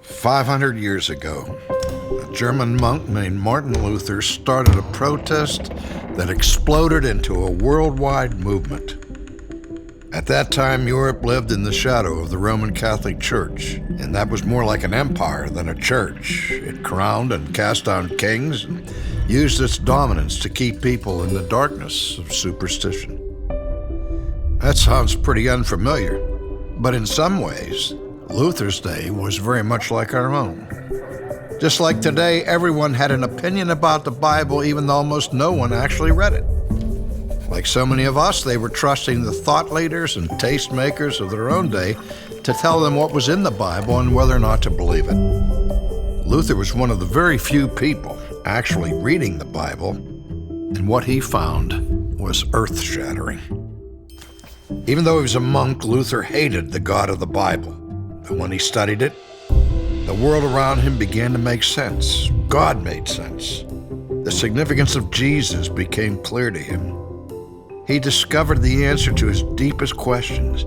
500 years ago, a German monk named Martin Luther started a protest that exploded into a worldwide movement. At that time, Europe lived in the shadow of the Roman Catholic Church, and that was more like an empire than a church. It crowned and cast down kings and used its dominance to keep people in the darkness of superstition. That sounds pretty unfamiliar, but in some ways, Luther's day was very much like our own. Just like today, everyone had an opinion about the Bible, even though almost no one actually read it. Like so many of us, they were trusting the thought leaders and tastemakers of their own day to tell them what was in the Bible and whether or not to believe it. Luther was one of the very few people actually reading the Bible, and what he found was earth-shattering. Even though he was a monk, Luther hated the God of the Bible. But when he studied it, the world around him began to make sense. God made sense. The significance of Jesus became clear to him. He discovered the answer to his deepest questions.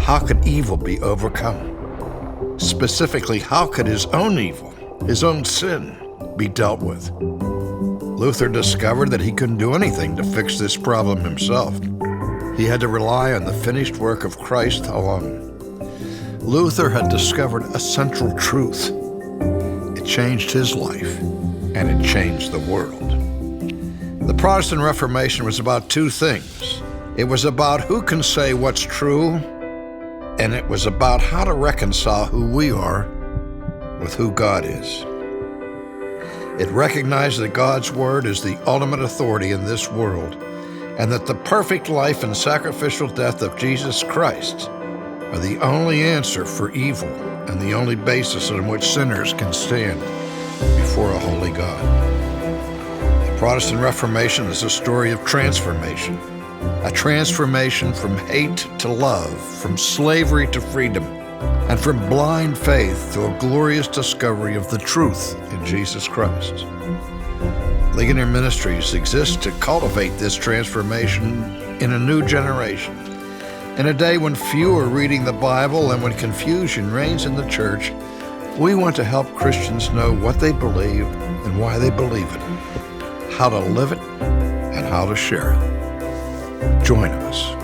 How could evil be overcome? Specifically, how could his own evil, his own sin, be dealt with? Luther discovered that he couldn't do anything to fix this problem himself. He had to rely on the finished work of Christ alone. Luther had discovered a central truth. It changed his life, and it changed the world. The Protestant Reformation was about two things. It was about who can say what's true, and it was about how to reconcile who we are with who God is. It recognized that God's word is the ultimate authority in this world, and that the perfect life and sacrificial death of Jesus Christ are the only answer for evil and the only basis on which sinners can stand before a holy God. The Protestant Reformation is a story of transformation, a transformation from hate to love, from slavery to freedom, and from blind faith to a glorious discovery of the truth in Jesus Christ. Ligonier Ministries exists to cultivate this transformation in a new generation. In a day when few are reading the Bible and when confusion reigns in the church, we want to help Christians know what they believe and why they believe it, how to live it, and how to share it. Join us.